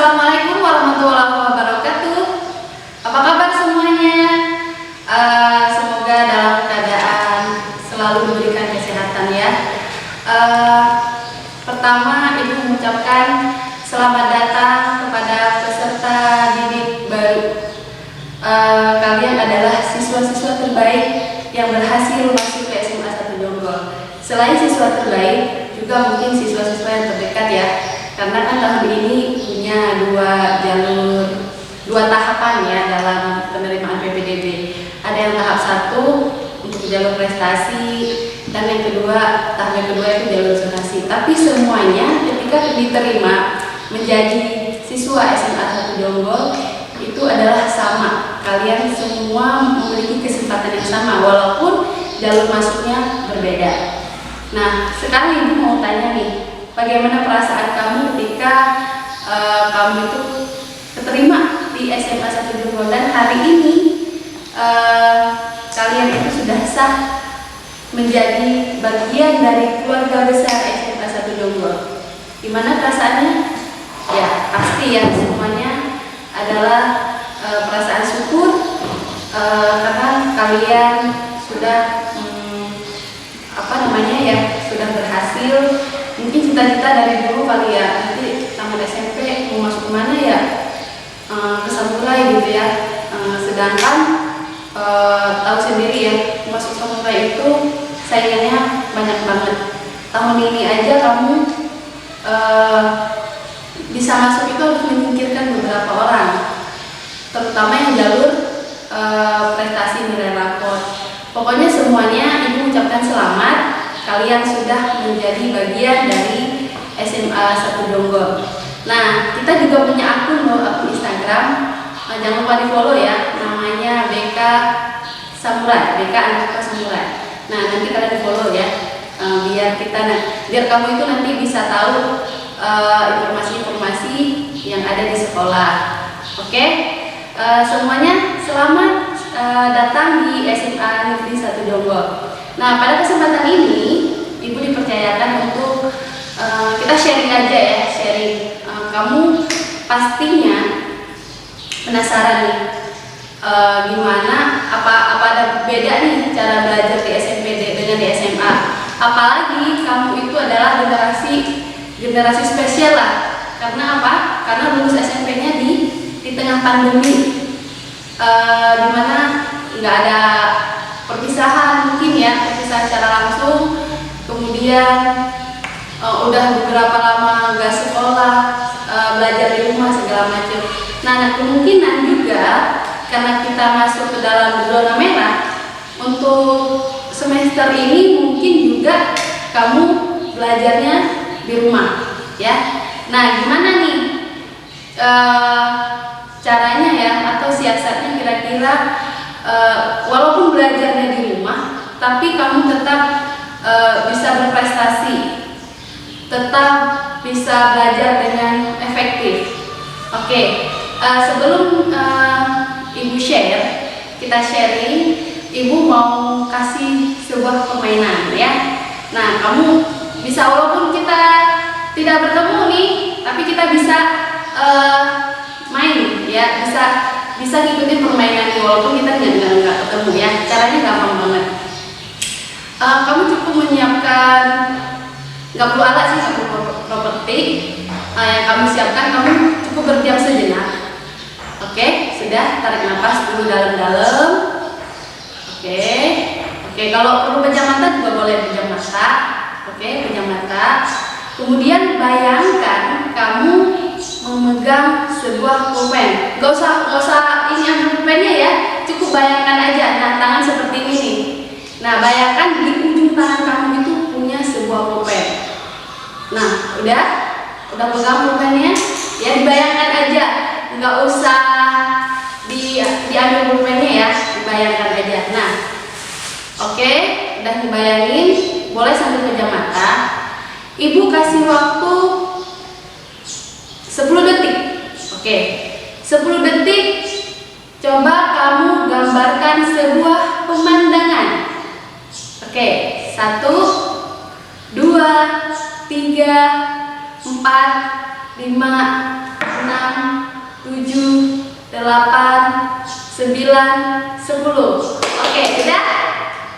Assalamualaikum warahmatullahi wabarakatuh. Apa kabar semuanya? Semoga dalam keadaan selalu diberikan kesehatan ya. Pertama, Ibu mengucapkan selamat datang kepada peserta didik baru. Kalian adalah siswa-siswa terbaik yang berhasil masuk ke SMA 1 Jonggol. Selain siswa terbaik, juga mungkin siswa-siswa yang terdekat ya. Karena kan tahun ini punya dua tahapan ya dalam penerimaan PPDB. Ada yang tahap 1 untuk jalur prestasi, dan yang kedua, tahap yang kedua itu jalur zonasi. Tapi semuanya ketika diterima menjadi siswa SMA 1 Jonggol itu adalah sama. Kalian semua memiliki kesempatan yang sama walaupun jalur masuknya berbeda. Nah, sekarang Ibu mau tanya nih, bagaimana perasaan kamu ketika kamu itu keterima di SMA 1 Jonggol dan hari ini kalian itu sudah sah menjadi bagian dari keluarga besar SMA 1 Jonggol. Gimana perasaannya? Ya, pasti ya, semuanya adalah perasaan syukur karena kalian sudah sudah berhasil. Mungkin cita-cita dari dulu kali ya, nanti tamat SMP mau masuk kemana ya, ke Samurai gitu ya. Sedangkan tahu sendiri ya, masuk Samurai itu saingannya banyak banget. Tahun ini aja kamu bisa masuk itu harus menyingkirkan beberapa orang, terutama yang jalur prestasi nilai rapor. Pokoknya semuanya Ibu ucapkan selamat, kalian sudah menjadi bagian dari SMA 1 Jonggol. Nah, kita juga punya akun Instagram, jangan lupa di follow ya, namanya BK Samurai, BK Samurai. Nah, nanti kalian di follow ya, biar kamu itu nanti bisa tahu informasi-informasi yang ada di sekolah. Oke? Semuanya selamat datang di SMA Negeri 1 Jonggol. Nah, pada kesempatan ini Ibu dipercayakan untuk kita sharing aja ya, sharing. Kamu pastinya penasaran nih, gimana apa ada beda nih cara belajar di SMP dengan di SMA. Apalagi kamu itu adalah generasi spesial lah. Karena apa? Karena lulus SMP-nya di tengah pandemi. Dimana nggak ada perpisahan mungkin ya, perpisahan secara langsung, kemudian udah beberapa lama nggak sekolah, belajar di rumah segala macam. Nah, kemungkinan juga karena kita masuk ke dalam zona merah, untuk semester ini mungkin juga kamu belajarnya di rumah ya. Nah, gimana nih caranya ya, atau siasatnya kira-kira walaupun belajarnya di rumah, tapi kamu tetap bisa berprestasi, tetap bisa belajar dengan efektif. Oke, sebelum Ibu share, kita sharing, Ibu mau kasih sebuah permainan ya. Nah, kamu bisa, walaupun kita tidak bertemu nih, tapi kita bisa main ya, bisa ngikutin permainan walaupun kita nggak ketemu ya. Caranya gampang banget. Kamu cukup menyiapkan, nggak perlu alat sih, nggak perlu properti. Yang kamu siapkan, kamu cukup berdiam sejenak. Oke, sudah, tarik nafas dulu dalam-dalam. Oke, kalau perlu pejam mata juga boleh pejam mata. Oke, pejam mata. Kemudian bayangkan kamu memegang sebuah pulpen. Gak usah ini ambil pulpennya ya, cukup bayangkan aja. Nah, tangan seperti ini nih. Nah, bayangkan di ujung tangan kamu itu punya sebuah pulpen. Nah, udah pegang pulpennya ya, dibayangkan aja, nggak usah diambil pulpennya ya, dibayangkan aja. Nah, oke, udah dibayangin, boleh sambil pejam mata. Ibu kasih waktu 10 detik. Oke, 10 detik. Coba kamu gambarkan sebuah pemandangan. Oke, 1, 2, 3, 4, 5, 6, 7, 8, 9, 10. Oke, sudah?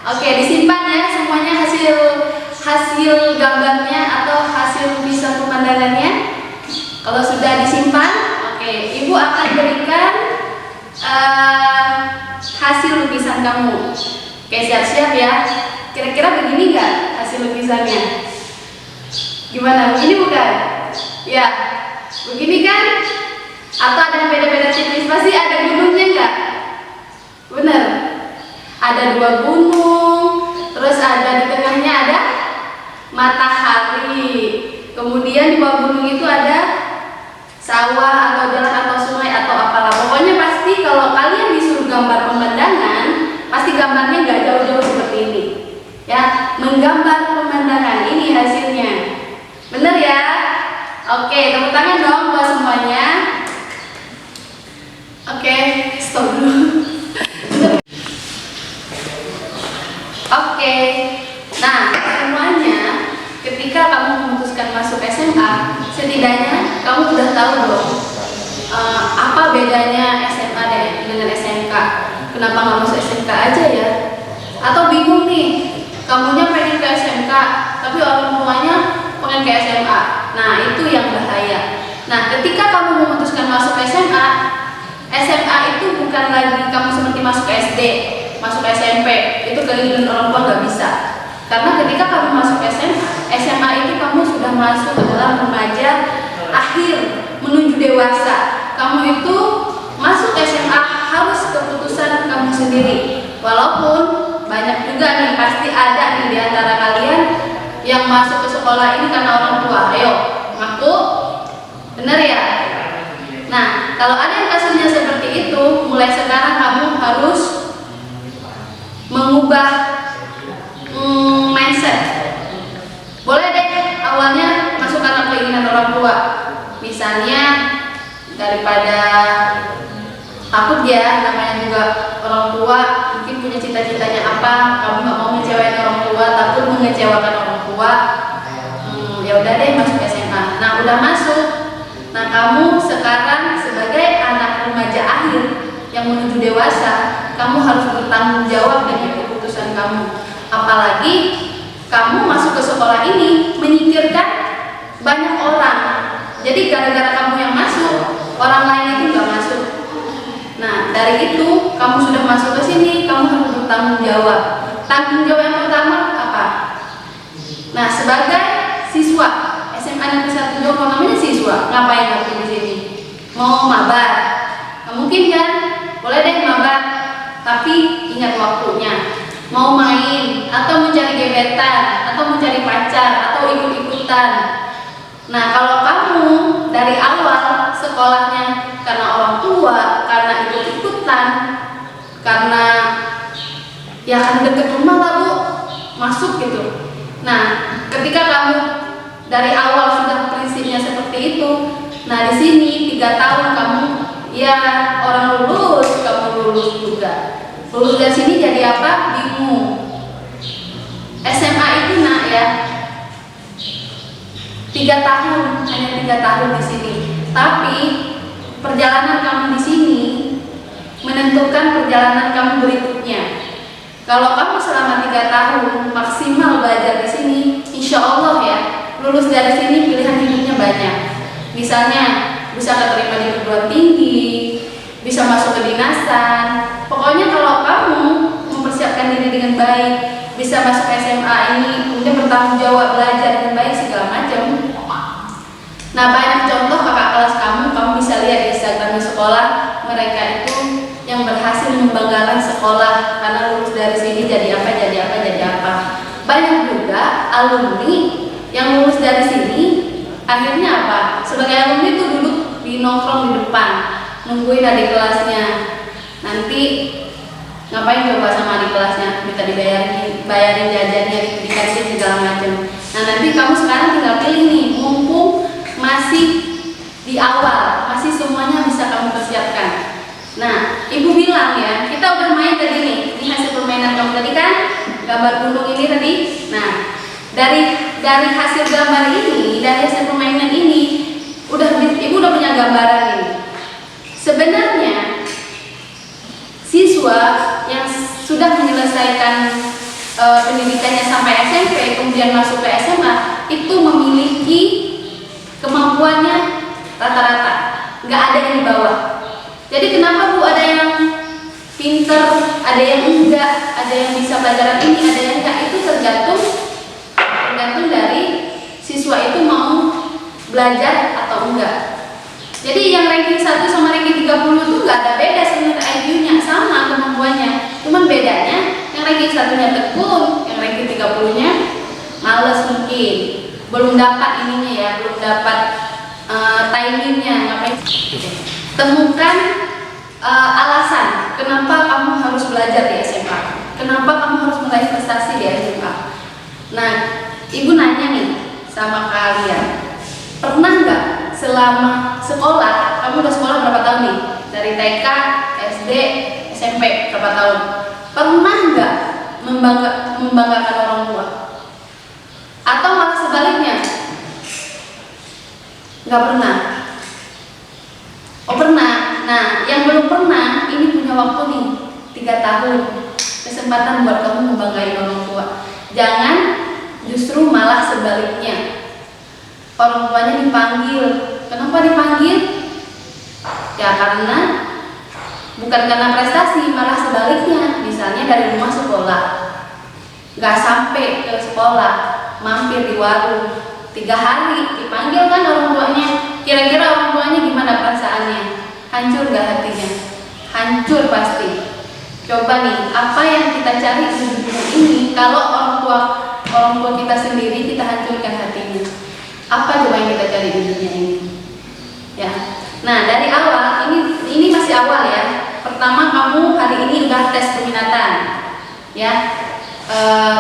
Oke, disimpan ya semuanya hasil gambarnya atau hasil lukisan pemandangannya. Kalau sudah disimpan, oke, Ibu akan berikan hasil lukisan kamu. Oke, siap-siap ya. Kira-kira begini nggak hasil lukisannya? Gimana? Begini bukan? Ya, begini kan? Atau ada yang beda-beda tipis? Pasti ada gunungnya nggak? Bener. Ada 2 gunung, terus ada di tengahnya ada matahari. Kemudian di bawah gunung itu ada sawah atau jalan atau sungai atau apalah. Pokoknya pasti kalau kalian disuruh gambar pemandangan, pasti gambarnya nggak jauh-jauh seperti ini. Ya, menggambar pemandangan ini hasilnya. Bener ya? Oke, tepuk tangan dong buat semuanya. Oke, stop dulu. Oke, nah semuanya ketika kamu memutuskan masuk SMA, setidaknya kamu udah tahu dong apa bedanya SMA dengan SMK. Kenapa nggak masuk SMK aja ya? Atau bingung nih, kamunya pengen ke SMK, tapi orang tuanya pengen ke SMA. Nah itu yang bahaya. Nah ketika kamu memutuskan masuk SMA, SMA itu bukan lagi kamu seperti masuk SD, masuk SMP, itu keinginan orang tua nggak bisa. Karena ketika kamu masuk SMA itu kamu sudah masuk ke dalam remaja akhir menuju dewasa. Kamu itu masuk SMA harus keputusan kamu sendiri. Walaupun banyak juga nih, pasti ada nih di antara kalian yang masuk ke sekolah ini karena orang tua. Ayo, ngaku, bener ya? Nah, kalau ada yang kasusnya seperti itu, mulai sekarang kamu harus mengubah mindset. Boleh deh awalnya masuk karena keinginan orang tua. Misalnya daripada takut ya, namanya juga orang tua mungkin punya cita-citanya apa, kamu nggak mau ngecewain orang tua, takut mengecewakan orang tua. Ya udah deh masuk SMA. Nah udah masuk. Nah kamu sekarang sebagai anak remaja akhir yang menuju dewasa, kamu harus bertanggung jawab dengan keputusan kamu. Apalagi kamu masuk ke sekolah ini menyingkirkan banyak orang. Jadi gara-gara kamu yang masuk, orang lain itu nggak masuk. Nah dari itu kamu sudah masuk ke sini, kamu harus bertanggung jawab. Tanggung jawab yang pertama apa? Nah sebagai siswa SMA Negeri 1 Jombang, namanya siswa, ngapain kamu di sini? Mau mabar? Nah, mungkin kan? Boleh deh mabar, tapi ingat waktunya. Mau main, atau mencari gebetan, atau mencari pacar, atau ikut-ikutan. Nah kalau kamu dari awal sekolahnya karena orang tua, karena ikut-ikutan, karena ya kan deket rumah lah Bu, masuk gitu. Nah ketika kamu dari awal sudah prinsipnya seperti itu, nah di sini 3 tahun kamu ya orang lulus, kamu lulus juga. Lulus dari sini jadi apa? Bingung. SMA itu nak ya 3 tahun, hanya 3 tahun di sini. Tapi perjalanan kamu di sini menentukan perjalanan kamu berikutnya. Kalau kamu selama 3 tahun maksimal belajar di sini, insya Allah ya lulus dari sini pilihan hidupnya banyak. Misalnya bisa keterima di perguruan tinggi, bisa masuk ke dinasan. Pokoknya kalau kamu mempersiapkan diri dengan baik, bisa masuk SMA ini, kemudian bertanggung jawab belajar dengan baik segala macam. Nah banyak contoh kakak kelas kamu bisa lihat di Instagram sekolah, mereka itu yang berhasil membanggakan sekolah karena lulus dari sini jadi apa, jadi apa, jadi apa. Banyak juga alumni yang lulus dari sini akhirnya apa? Sebagai alumni itu duduk di nongkrong di depan, nungguin adik kelasnya. Nanti ngapain coba sama adik kelasnya? Minta bayarin jajannya, dikasih segala macam. Nah nanti kamu sekarang tinggal pilih nih, mumpung masih di awal, masih semuanya bisa kamu persiapkan. Nah, ibu bilang ya, kita udah main tadi nih. Ini hasil permainan kamu tadi kan, gambar gunung ini tadi. Nah, dari hasil gambar ini, dari hasil permainan ini, ibu udah punya gambaran kemudian masuk ke SMA itu memiliki kemampuannya rata-rata, nggak ada yang di bawah. Jadi kenapa Bu ada yang pinter, ada yang enggak, ada yang bisa pelajaran ini, ada yang enggak, itu tergantung dari siswa itu mau belajar atau enggak. Jadi yang ranking 1 sama ranking 30 itu enggak ada beda sebenarnya, IQ-nya sama kemampuannya. Cuman bedanya yang ranking 1-nya tekun, yang ranking 30-nya males mungkin. Belum dapat ininya ya, belum dapat timingnya. Ngapain? Temukan alasan kenapa kamu harus belajar di SMA, kenapa kamu harus meraih prestasi di SMA. Nah, Ibu nanya nih sama kalian, pernah nggak selama sekolah, kamu udah sekolah berapa tahun nih? Dari TK, SD, SMP berapa tahun? Pernah nggak membanggakan orang tua? Atau malah sebaliknya? Nggak pernah? Oh pernah. Nah, yang belum pernah ini punya waktu nih 3 tahun kesempatan buat kamu membanggain orang tua. Jangan justru malah sebaliknya. Orang tuanya dipanggil. Kenapa dipanggil? Ya karena bukan karena prestasi, malah sebaliknya. Misalnya dari rumah sekolah, nggak sampai ke sekolah, mampir di warung 3 hari, dipanggil kan orang tuanya. Kira-kira orang tuanya gimana perasaannya? Hancur gak hatinya? Hancur pasti. Coba nih, apa yang kita cari di dunia ini kalau orang tua kita sendiri kita hancurkan hatinya? Apa coba yang kita cari di dunia ini? Ya. Nah, dari awal ini masih awal ya. Pertama kamu hari ini udah tes peminatan. Ya.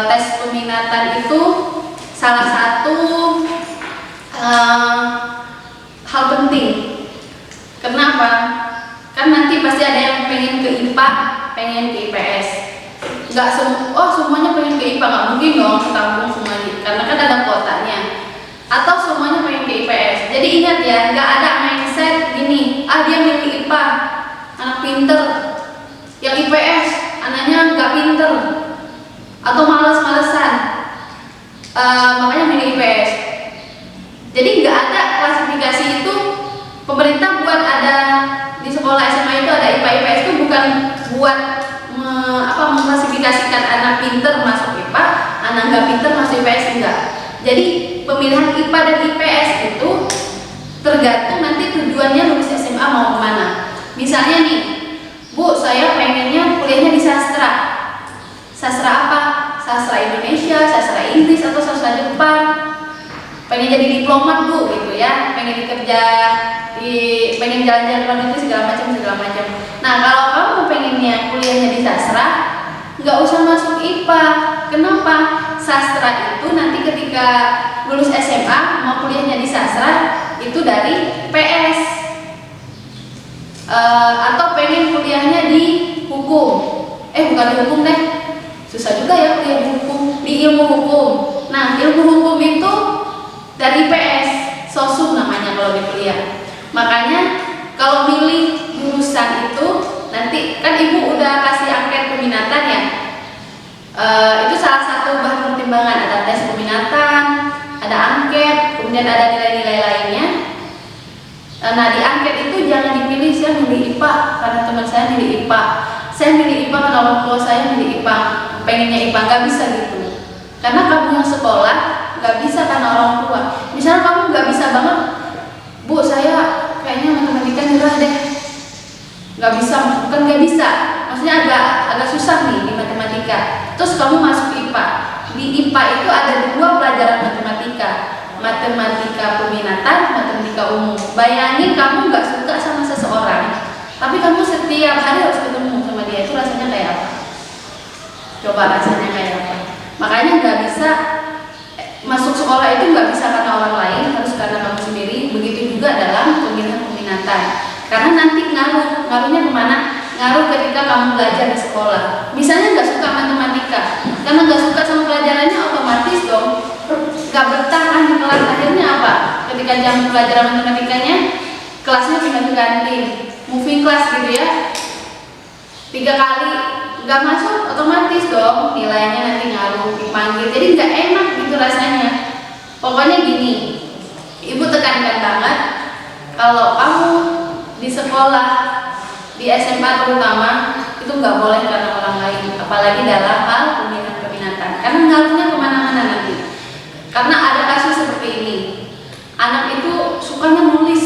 Tes peminatan itu salah satu hal penting. Kenapa? Kan nanti pasti ada yang pengen ke IPA, pengen ke IPS. Nggak semuanya pengen ke IPA, nggak mungkin dong ketampung semuanya, karena kan ada kuotanya. Atau semuanya pengen ke IPS. Jadi ingat ya, nggak ada mindset gini, dia milih IPA, anak pinter. Yang IPS, anaknya nggak pinter atau males-malesan, makanya milih IPS. Jadi nggak ada klasifikasi itu. Pemerintah buat ada di sekolah SMA itu ada IPA IPS itu bukan buat mengklasifikasikan anak pinter masuk IPA, anak nggak pinter masuk IPS, enggak. Jadi pemilihan IPA dan IPS itu tergantung nanti tujuannya lulus SMA mau kemana. Misalnya nih, Bu, saya pengennya kuliahnya di sastra. Sastra apa? Sastra Indonesia, sastra Inggris, atau sastra Jepang. Pengen jadi diplomat Bu, gitu ya. Pengen pengen jalan-jalan luar negeri segala macam. Nah, kalau kamu pengennya kuliahnya di sastra, nggak usah masuk IPA. Kenapa? Sastra itu nanti ketika lulus SMA mau kuliahnya di sastra itu dari PS. Atau pengen kuliahnya di hukum. Bukan di hukum deh. Susah juga ya kuliah di hukum, di ilmu hukum. Nah, ilmu hukum itu dari PS, sosum namanya kalau di kuliah. Makanya kalau milih jurusan itu nanti kan Ibu udah kasih angket peminatan ya. Itu salah satu bahan pertimbangan, ada tes peminatan, ada angket, kemudian ada nilai-nilai lainnya. Nah, di angket itu jangan dipilih saya milih IPA karena teman saya milih IPA. Saya milih IPA karena orang tua saya milih IPA, pengennya IPA, nggak bisa gitu. Karena kamu yang sekolah nggak bisa karena orang tua. Misalnya kamu nggak bisa banget, Bu, saya kayaknya matematika nyerah deh, nggak bisa, bukan nggak bisa, maksudnya agak susah nih di matematika. Terus kamu masuk IPA. Di IPA itu ada 2 pelajaran matematika, matematika peminatan, matematika umum. Bayangin kamu nggak suka sama seseorang, tapi kamu setiap hari harus ketemu sama dia, itu rasanya kayak apa? Coba rasanya kayak apa? Makanya nggak bisa masuk sekolah itu nggak bisa karena orang lain, harus karena kamu sendiri. Begitu juga dalam pemilihan peminatan, karena nanti ngaruhnya kemana? Ngaruh ketika kamu belajar di sekolah. Misalnya nggak suka matematika, karena nggak suka sama pelajarannya, otomatis dong nggak bertahan di kelas. Akhirnya apa? Ketika jam pelajaran matematikanya, kelasnya pindah ke kantin, moving class gitu ya, 3 kali nggak masuk otomatis dong nilainya nanti ngaruh dipanggil, jadi nggak enak gitu rasanya. Pokoknya gini, ibu tekankan banget kalau kamu di sekolah, di SMA terutama, itu nggak boleh karena orang lain, apalagi dalam hal peminatan, karena ngaruhnya kemana-mana nanti. Karena ada kasus seperti ini, anak itu sukanya nulis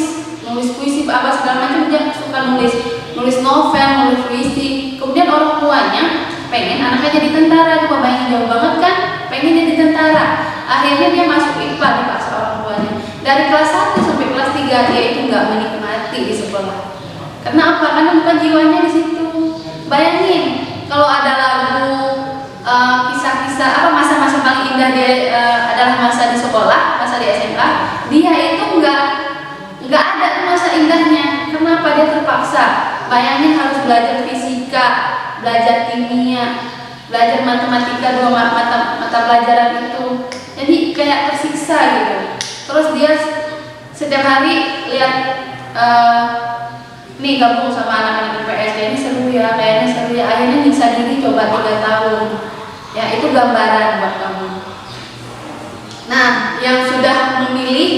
puisi apa segala macam, dia suka nulis novel, nulis puisi, kemudian orang tuanya pengen anaknya jadi tentara. Coba bayangin, jauh banget kan, pengen jadi tentara. Akhirnya dia masuk IPA, dipaksa orang tuanya. Dari kelas 1 sampai kelas 3 dia itu nggak menikmati di sekolah. Karena apa? Karena bukan jiwanya di situ. Bayangin kalau ada lagu kisah-kisah apa masa-masa paling indah dia adalah masa di sekolah, masa di SMA, dia itu nggak ada tuh masa indahnya. Kenapa? Dia terpaksa. Bayangin harus belajar fisika, belajar kimia, belajar matematika, 2 mata pelajaran itu. Jadi kayak tersiksa gitu. Terus dia setiap hari lihat nih gabung sama anak-anak IPS, kayaknya seru ya, akhirnya nyiksa diri coba 3 tahun. Ya, itu gambaran buat kamu. Nah, yang sudah memilih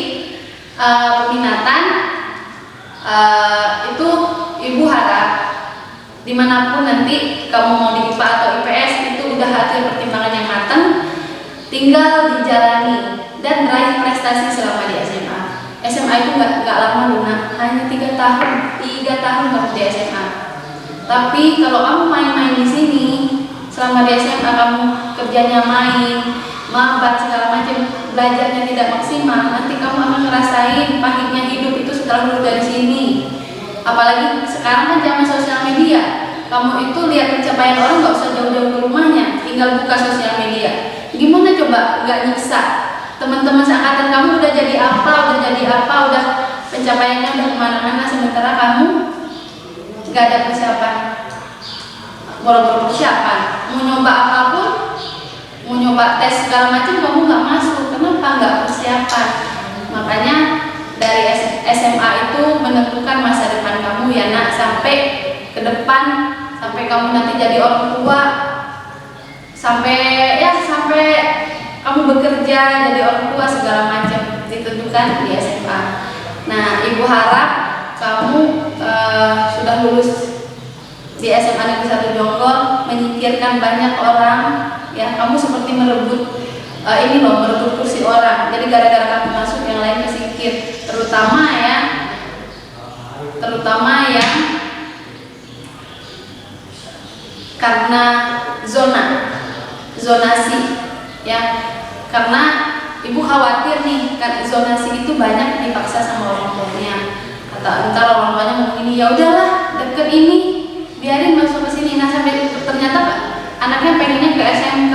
peminatan, itu ibu harap dimanapun nanti kamu mau di IPA atau IPS, itu udah hasil pertimbangan yang matang, tinggal dijalani dan raih prestasi selama di SMA. SMA itu nggak lama lunak, hanya 3 tahun kamu di SMA. Tapi kalau kamu main-main di sini selama di SMA, kamu kerjanya main, mabar segala macam, belajarnya tidak maksimal, nanti kamu akan ngerasain pahitnya hidup itu setelah lulus dari sini. Apalagi sekarang kan zaman sosial media, kamu itu lihat pencapaian orang nggak usah jauh-jauh ke rumahnya, tinggal buka sosial media. Gimana coba nggak nyiksa? Teman-teman seangkatan kamu udah jadi apa, udah pencapaiannya udah kemana-mana, sementara kamu nggak ada persiapan, boro-boro persiapan, mau nyoba apapun, mau nyoba tes segala macam kamu nggak masuk. Kenapa? Nggak persiapan. Makanya dari SMA itu menentukan masa depan kamu ya nak, sampai ke depan, sampai kamu nanti jadi orang tua, sampai kamu bekerja jadi orang tua segala macam ditentukan di SMA. Nah, ibu harap kamu sudah lulus di SMA Negeri 1 Jonggol, menyingkirkan banyak orang ya. Kamu seperti merebut merebut kursi orang. Jadi gara-gara kamu masuk, yang lain kesingkir, terutama yang karena zonasi ya. Karena ibu khawatir nih, kan zonasi itu banyak dipaksa sama orang tuanya. Entar orang tuanya ngomong ini, ya udahlah deket ini, biarin masuk ke sini. Nah, sampai ternyata anaknya pengennya ke SMK,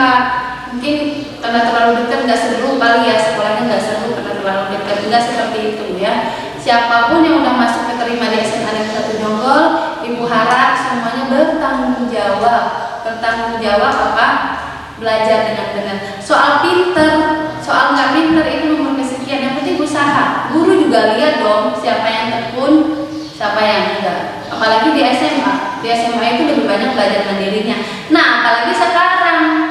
mungkin karena terlalu dekat, nggak seru kali ya, sekolahnya nggak seru karena terlalu dekat. Nggak seperti itu ya. Siapapun yang udah masuk keterima di SMA Negeri 1 Jonggol, ibu harap semuanya bertanggung jawab apa, belajar dengan benar. Soal pinter, soal nggak pinter itu nomor kesekian, yang penting usaha. Guru juga lihat dong siapa yang tekun, siapa yang enggak. Apalagi di SMA itu lebih banyak belajar mandirinya. Nah, apalagi sekarang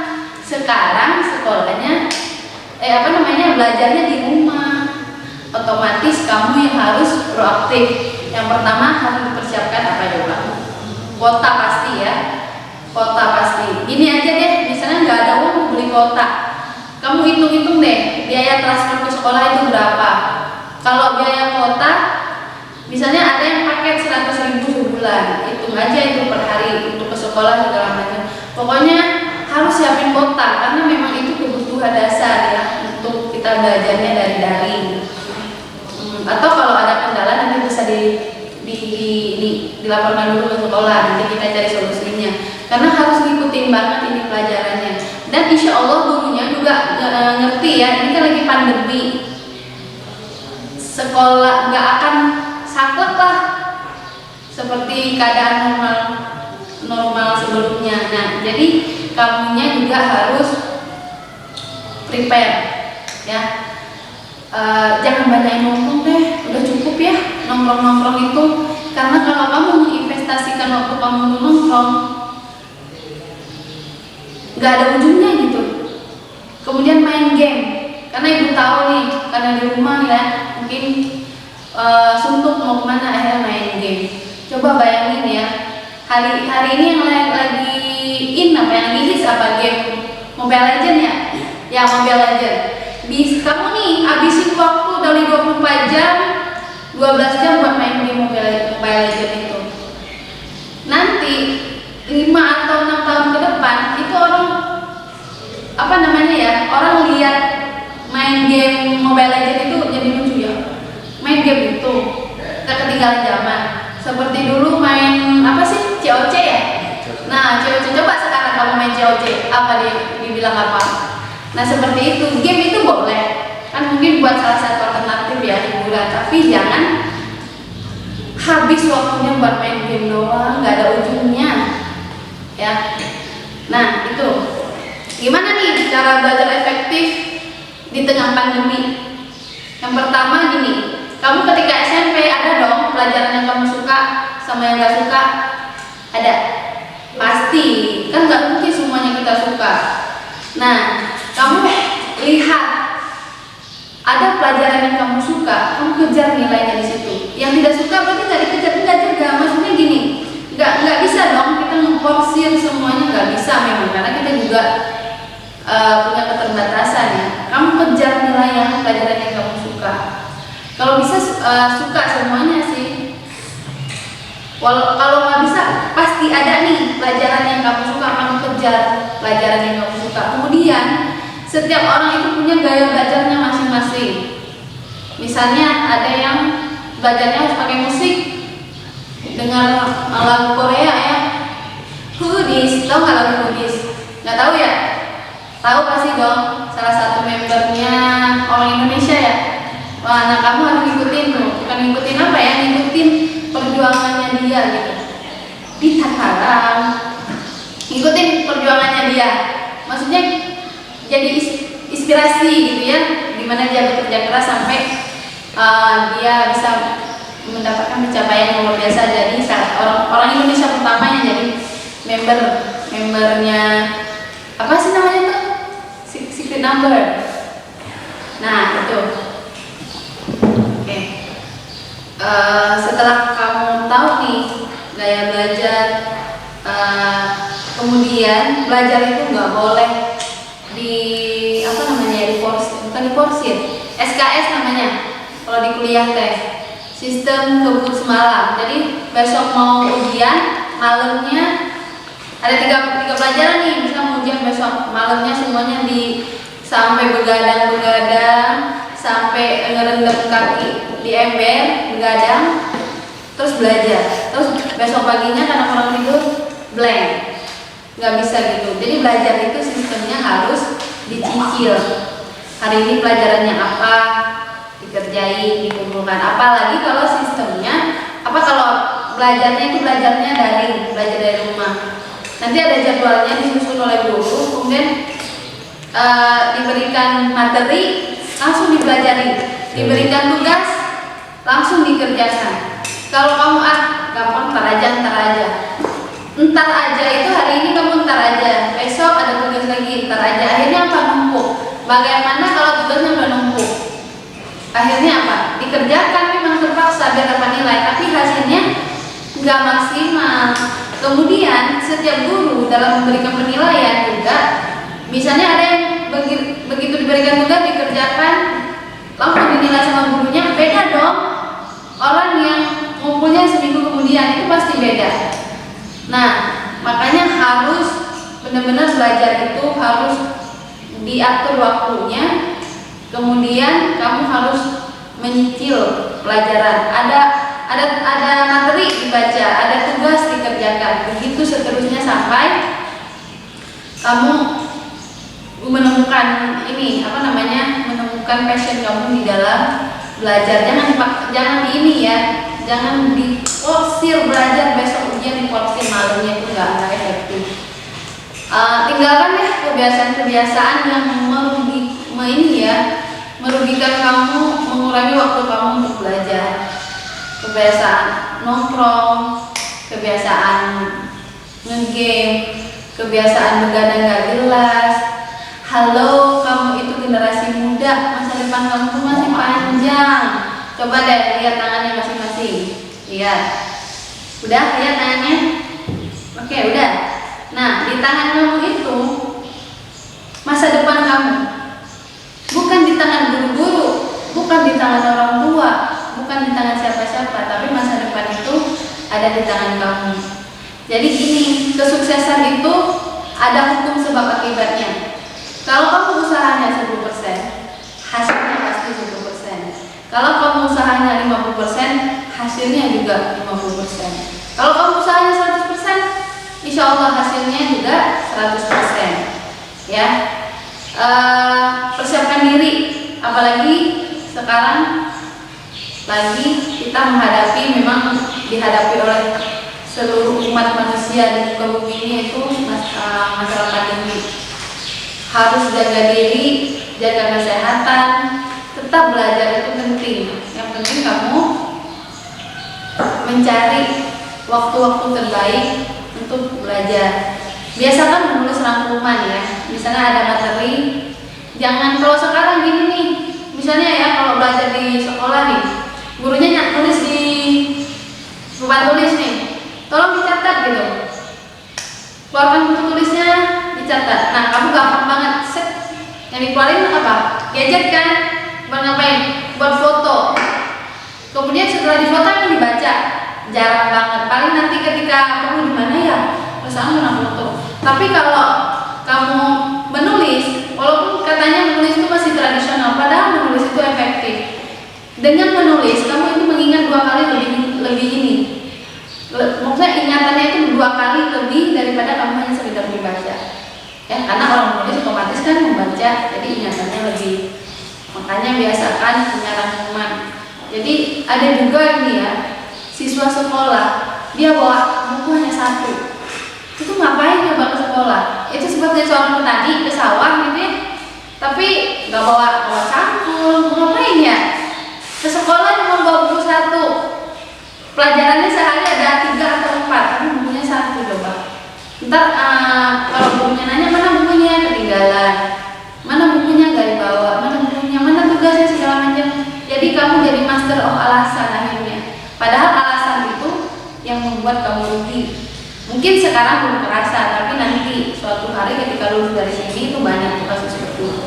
sekolahnya belajarnya di rumah. Otomatis kamu yang harus proaktif. Yang pertama harus dipersiapkan apa juga? Kuota pasti ya. Gini aja deh, misalnya nggak ada uang beli kuota, kamu hitung-hitung deh biaya transfer ke sekolah itu berapa. Kalau biaya kuota, misalnya ada yang paket 100.000 sebulan, hitung aja itu per hari untuk ke sekolah segala macam. Pokoknya harus siapin kuota karena memang itu kebutuhan dasar ya untuk kita belajarnya dari daring. Atau kalau ada kendala nanti bisa dilaporkan dulu ke sekolah, nanti kita cari solusinya. Karena harus ngikutin banget ini pelajarannya. Dan insya Allah gurunya juga ngerti ya, ini kan lagi pandemi, sekolah nggak akan saklek lah seperti keadaan normal sebelumnya. Nah, jadi kamunya juga harus prepare ya. Jangan banyak nongkrong deh, udah cukup ya nongkrong itu. Karena kalau kamu menginvestasikan waktu kamu nongkrong, nggak ada ujungnya gitu. Kemudian main game, karena ibu tahu nih, karena di rumah ya mungkin suntuk mau kemana, akhirnya main game. Coba bayangin ya, hari ini yang lagi apa yang lagi hits apa, game Mobile Legend ya? Ya, Mobile Legend. Kamu nih habisin waktu dari 24 jam, 12 jam buat main game Mobile Legend itu. Nanti 5 atau 6 tahun ke depan itu orang orang lihat main game Mobile Legend itu jadi lucu ya. Main game itu gak ketinggalan zaman. Seperti dulu main COC ya. Nah, COC, coba sekarang kamu main COC, dibilang apa? Nah, seperti itu. Game itu boleh kan, mungkin buat salah satu alternatif ya, hiburan, tapi jangan habis waktunya buat main game doang, nggak ada ujungnya ya. Nah, itu gimana nih cara belajar efektif di tengah pandemi? Yang pertama gini, kamu ketika SMP ada dong pelajaran yang kamu suka sama yang gak suka, ada pasti kan, nggak mungkin semuanya kita suka. Nah, kamu lihat ada pelajaran yang kamu suka, kamu kejar nilainya di situ. Yang tidak suka berarti nggak dikejar, enggak juga. Maksudnya gini, nggak bisa dong kita memforsir semuanya, nggak bisa memang, karena kita juga punya keterbatasan ya. Kamu kejar nilai yang pelajaran yang kamu suka. Kalau bisa suka semuanya sih. Kalau nggak bisa, pasti ada nih pelajaran yang kamu suka, kamu kejar pelajaran yang kamu suka. Kemudian setiap orang itu punya gaya belajarnya masing-masing. Misalnya ada yang belajarnya harus pakai musik, dengar lagu Korea ya, Hoodies, tahu nggak lagu Hoodies? Nggak tahu ya? Tahu pasti dong, salah satu membernya orang Indonesia ya. Wah, nah kamu harus ngikutin tuh, bukan ngikutin apa ya, ngikutin perjuangannya dia gitu. Di Tataran, ngikutin perjuangannya dia. Maksudnya jadi inspirasi gitu ya, gimana dia bekerja keras sampai dia bisa mendapatkan pencapaian yang luar biasa. Jadi orang Indonesia pertama yang jadi membernya apa sih namanya tuh, secret number. Nah itu. Oke. Setelah kamu tahu nih gaya belajar, kemudian belajar itu nggak boleh diporsir, SKS namanya kalau di kuliah teh, sistem kebut semalam. Jadi besok mau ujian, malamnya ada tiga pelajaran nih, bisa mau ujian besok malamnya semuanya sampai begadang sampai ngerendam kaki di ember, begadang terus belajar, terus besok paginya karena kurang tidur blank, nggak bisa gitu. Jadi belajar itu sistemnya harus dicicil. Hari ini pelajarannya apa, dikerjain, dikumpulkan. Apalagi kalau sistemnya kalau belajarnya itu belajar dari rumah. Nanti ada jadwalnya disusun oleh guru, kemudian diberikan materi langsung dipelajari, diberikan tugas langsung dikerjakan. Kalau kamu gampang ntar aja itu hari ini kamu ntar aja, besok ada tugas lagi ntar aja, akhirnya apa, numpuk. Bagaimana kalau tugasnya udah numpuk? Akhirnya apa? Dikerjakan memang terpaksa biar dapat nilai, tapi hasilnya nggak maksimal. Kemudian setiap guru dalam memberikan penilaian juga, misalnya ada yang begitu diberikan tugas dikerjakan langsung dinilai sama gurunya, beda dong. Orang yang ngumpulnya seminggu kemudian itu pasti beda. Nah, makanya harus benar-benar belajar itu harus diatur waktunya. Kemudian kamu harus menyicil pelajaran. Ada materi dibaca, ada tugas dikerjakan. Begitu seterusnya sampai kamu menemukan menemukan passion kamu di dalam belajar. Jangan diforsir belajar besok ujian, diforsir malamnya, itu nggak efektif. Tinggalkan deh kebiasaan-kebiasaan yang merugikan kamu, mengurangi waktu kamu untuk belajar. Kebiasaan nongkrong, kebiasaan nge-game, kebiasaan begadang gak jelas. Halo, kamu itu generasi muda, masa depan kamu tuh masih panjang. Coba deh lihat tangannya masing-masing. Lihat. Udah lihat tangannya? Oke, udah. Nah, di tangan kamu itu masa depan kamu. Bukan di tangan guru-guru, bukan di tangan orang tua, bukan di tangan siapa-siapa, tapi masa depan itu ada di tangan kamu. Jadi gini, kesuksesan itu ada hukum sebab akibatnya. Kalau kamu usahanya 10%, hasilnya pasti 10%. Kalau kamu usahanya 50%, hasilnya juga 50%. Kalau kamu usahanya 100%, insya Allah hasilnya juga 100%. Ya, persiapkan diri, apalagi sekarang lagi kita menghadapi, memang dihadapi oleh seluruh umat manusia di muka bumi ini, itu masalah pandemi. Harus jaga diri, jaga kesehatan, tetap belajar itu penting. Yang penting kamu mencari waktu-waktu terbaik untuk belajar. Biasakan menulis rangkuman ya. Misalnya ada materi, jangan kalau sekarang gini nih. Misalnya ya kalau belajar di sekolah nih, gurunya nulis di papan tulis nih, tolong dicatat gitu. Keluarkan buku tulisnya, dicatat. Nah, kamu gampang banget set. Yang dikeluarin apa? Gadget kan? Buat ngapain? Buat foto. Kemudian setelah difoto yang dibaca, jarang banget. Paling nanti ketika kamu di mana ya, perasaan pernah foto. Tapi kalau kamu menulis, walaupun katanya menulis itu masih tradisional, padahal menulis itu efektif. Dengan menulis, kamu itu mengingat 2 kali lebih ini. Maksudnya ingatannya itu 2 kali lebih daripada kamu hanya sekedar membaca. Ya, karena orang menulis otomatis kan membaca, jadi ingatannya lebih. Makanya biasakan punya rangkuman. Jadi ada juga ini ya, siswa sekolah dia bawa buku hanya 1. Itu ngapain coba ke sekolah? Itu seperti seorang petani ke sawah gitu ya, tapi nggak bawa cangkul, ngapain ya? Ke sekolah cuma bawa buku 1. Pelajarannya sehari ada 3 atau 4, tapi bukunya 1 coba. Ntar kalau gurunya nanya mana bukunya, ketinggalan. Mana bukunya nggak dibawa, mana bukunya, mana tugasnya, segala macam. Jadi kamu jadi master of alasan akhirnya. Padahal alasan itu yang membuat kamu rugi. Mungkin sekarang belum terasa, tapi nanti suatu hari ketika lulus dari sini itu banyak kasus seperti itu.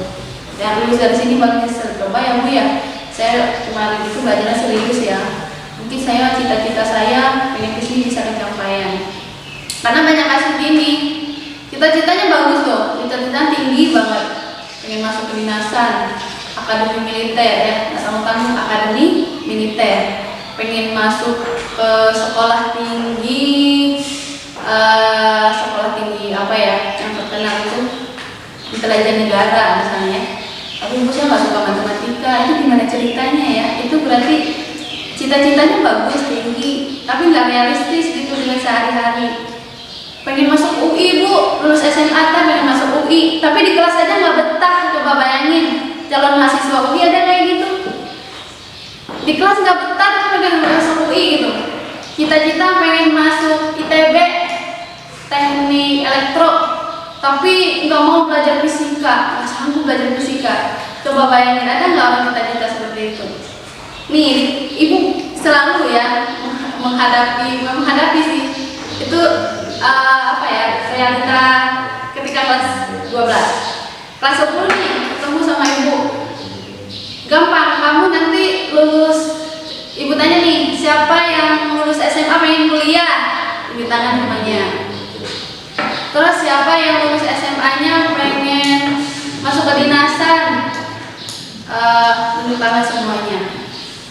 Yang lulus dari sini baru nyesel. Coba ya Bu ya, saya kemarin itu belajarnya serius ya. Mungkin saya cita-cita saya pengen kesini bisa kecampaian. Karena banyak kasus gini, cita-citanya bagus loh, cita-citanya tinggi banget, pengen masuk kedinasan, akademi militer ya, sama kamu akademi militer, pengen masuk ke sekolah tinggi apa ya yang terkenal itu intelijen negara misalnya. Tapi saya nggak suka matematika, itu gimana ceritanya ya? Itu berarti cita-citanya bagus, tinggi, tapi nggak realistis gitu dengan sehari-hari. Pengen masuk UI Bu, lulus SMA pengen masuk UI, tapi di kelas aja nggak betah. Coba bayangin, calon mahasiswa UI ada kayak gitu. Di kelas nggak betah, tapi pengen masuk UI gitu. Cita-cita pengen masuk ITB, teknik elektro, tapi nggak mau belajar fisika, nggak sanggup belajar fisika. Coba bayangin, ada nggak orang cita-cita seperti itu? Nih, Ibu selalu ya menghadapi sih itu realita ketika kelas 12, kelas 10 nih ketemu sama Ibu. Gampang, kamu nanti lulus. Ibu tanya nih, siapa yang lulus SMA pengen kuliah? Di tangan namanya. Terus siapa yang lulus SMA-nya pengen masuk ke dinasan? Tunjuk tangan semuanya.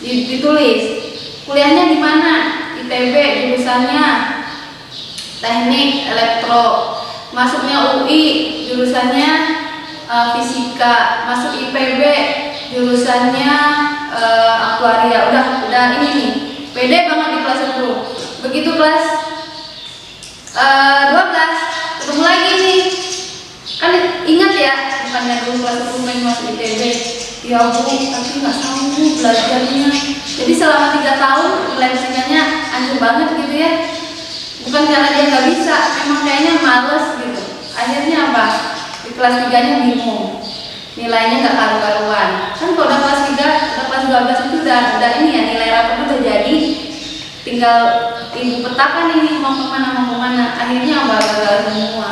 Ditulis. Kuliahnya di mana? ITB, jurusannya teknik elektro. Masuknya UI, jurusannya fisika. Masuk IPB, jurusannya akuaria. Udah ini nih. Pede banget di kelas 10. Begitu kelas 12 ketemu lagi nih. Kan ingat ya, bukannya dulu kelas 10 main masuk ITB. Ya Bu, tapi nggak sanggup belajarnya. Jadi selama 3 tahun nilai fisikanya hancur banget gitu ya. Bukan karena dia nggak bisa, memang kayaknya males gitu. Akhirnya apa? Di kelas 3-nya bingung, nilainya nggak karu-karuan. Kan kalau udah kelas 3, udah kelas 12 itu udah ini ya, nilai rapor udah jadi, tinggal ibu petakan ini mau kemana. Akhirnya gagal semua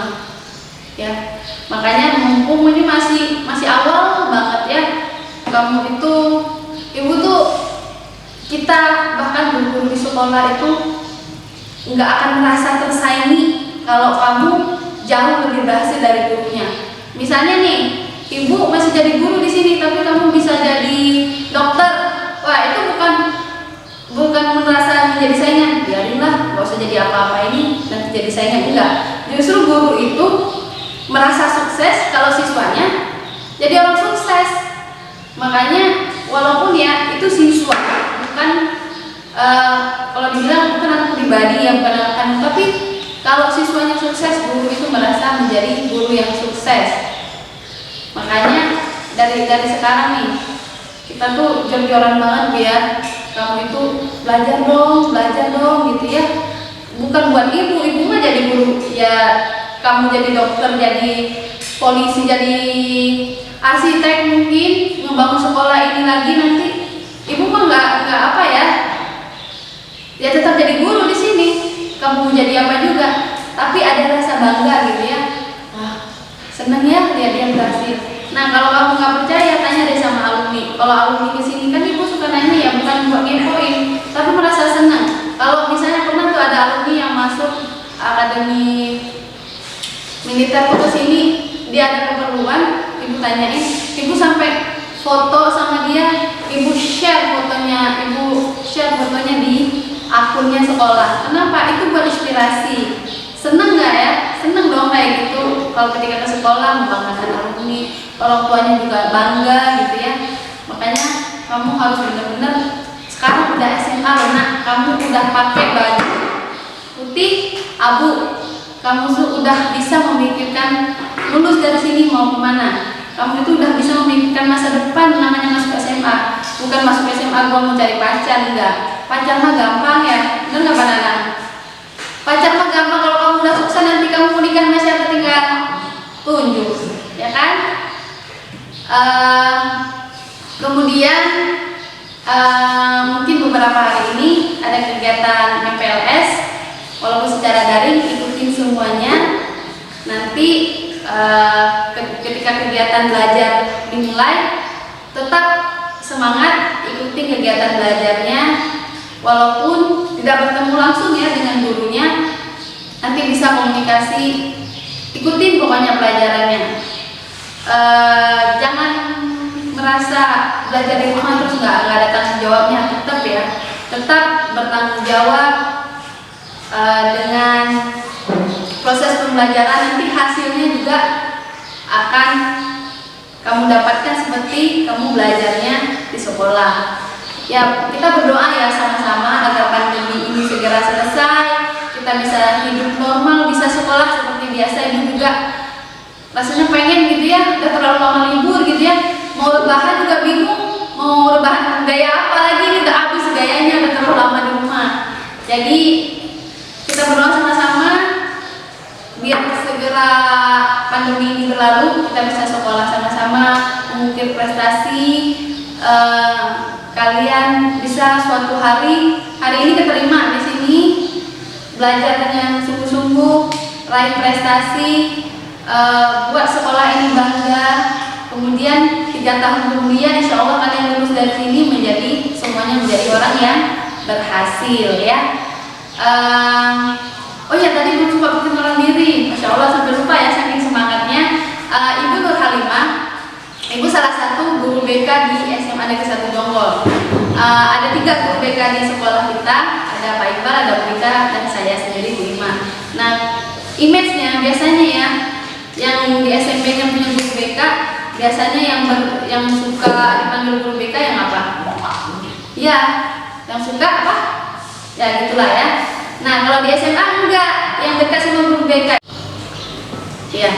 ya. Makanya mumpung ini masih awal banget ya, kamu itu, ibu tuh, kita bahkan guru-guru di sekolah itu nggak akan merasa tersaingi kalau kamu jauh lebih berhasil dari gurunya. Misalnya nih, ibu masih jadi guru di sini tapi kamu bisa jadi dokter, wah itu bukan merasa menjadi saingan. Biarinlah, nggak usah jadi apa-apa ini nanti jadi saingan, enggak. Justru guru itu merasa sukses kalau siswanya jadi orang sukses. Makanya walaupun ya itu siswa bukan kalau dibilang bukan anak pribadi ya, bukan anak, tapi kalau siswanya sukses, guru itu merasa menjadi guru yang sukses. Makanya dari sekarang nih, kita tuh jor-joran banget ya, kamu itu belajar dong gitu ya. Bukan buat ibu mah jadi guru ya, kamu jadi dokter, jadi polisi, jadi arsitek, mungkin membangun sekolah ini lagi nanti. Ibu mah nggak apa ya tetap jadi guru di sini. Kamu jadi apa juga, tapi ada rasa bangga gitu ya. Wah, seneng ya lihat dia berhasil. Nah kalau kamu nggak percaya, tanya deh sama alumni. Kalau alumni kesini kan ibu suka nanya ya, bukan buat ngepoin, tapi merasa senang. Kalau misalnya pernah tuh ada alumni yang masuk akademi militer ke sini, dia ada keperluan, ibu tanyain, ibu sampai foto sama dia, ibu share fotonya di akunnya sekolah. Kenapa? Itu buat inspirasi. Seneng nggak ya? Seneng dong kayak gitu. Kalau ketika ke sekolah membanggakan alumni, orang tuanya juga bangga gitu ya. Makanya kamu harus benar-benar, sekarang udah SMA loh nak, kamu udah pakai baju putih abu, kamu tuh udah bisa memikirkan lulus dari sini mau kemana. Kamu itu udah bisa memikirkan masa depan, namanya masuk SMA. Bukan masuk SMA gua mau cari pacar, enggak. Pacar mah gampang ya, bener nggak Pak Nanang? Pacar mah gampang, kalau kamu udah sukses nanti kamu mau nikah sama siapa tinggal tunjuk, ya kan? Kemudian mungkin beberapa hari ini ada kegiatan MPLS, walaupun secara daring, ikutin semuanya. Nanti ketika kegiatan belajar dimulai, tetap semangat ikuti kegiatan belajarnya, walaupun tidak bertemu langsung ya dengan gurunya, nanti bisa komunikasi, ikutin pokoknya pelajarannya. Jangan merasa belajar di rumah terus nggak ada tanggung jawabnya, tetap bertanggung jawab dengan proses pembelajaran. Nanti hasilnya juga akan kamu dapatkan seperti kamu belajarnya di sekolah. Ya, kita berdoa ya sama-sama agar pandemi ini segera selesai, kita bisa hidup normal, bisa sekolah seperti biasa. Ibu juga rasanya pengen gitu ya, udah terlalu lama libur gitu ya, mau rebahan juga bingung, mau rebahan gaya apa lagi, ini udah habis gayanya, udah terlalu lama di rumah. Jadi kita berdoa sama-sama biar segera pandemi ini berlalu, kita bisa sekolah sama-sama, mengukir prestasi. Kalian bisa suatu hari ini keterima di sini, belajar dengan sungguh-sungguh, raih prestasi, buat sekolah ini bangga. Kemudian 3 tahun kemudian insya Allah kalian lulus dari sini semuanya menjadi orang yang berhasil ya. Oh ya, tadi belum sempat perkenalan diri, Masya Allah sampai lupa ya saking semangatnya. Ibu Nur Halimah, ibu salah satu guru BK di SMA Negeri 1 Jonggol. Ada 3 guru BK di sekolah kita, ada Pak Iqbal, ada Bu Rita, dan saya sendiri Bu Ima. Nah, image-nya biasanya ya, yang di SMP yang punya guru BK, biasanya yang suka dipanggil guru BK yang apa? Ya, yang suka apa? Ya gitulah ya. Nah, kalau di SMA enggak, yang dekat sama guru BK. Ya.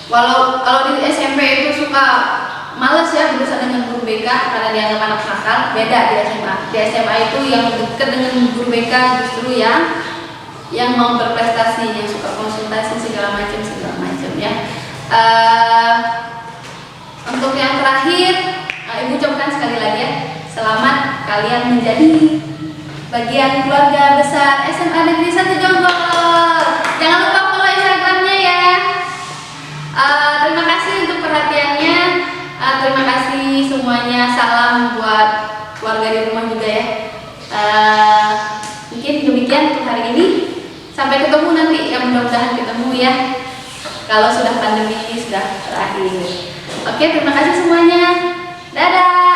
Kalau di SMP itu suka males ya berusaha dengan guru BK karena dianggap anak nakal. Beda di SMA. Di SMA itu yang dekat dengan guru BK justru yang yang mau berprestasi, yang suka konsultasi segala macam ya. Untuk yang terakhir, Ibu ucapkan sekali lagi ya, selamat kalian menjadi bagian keluarga besar SMA Negeri 1 Jonggol. Jangan lupa follow Instagramnya ya. Terima kasih untuk perhatiannya. Terima kasih semuanya. Salam buat keluarga di rumah juga ya. Mungkin demikian untuk hari ini. Sampai ketemu nanti, ya mudah-mudahan ketemu ya. Kalau sudah pandemi ini sudah berakhir. Oke, terima kasih semuanya. Dadah.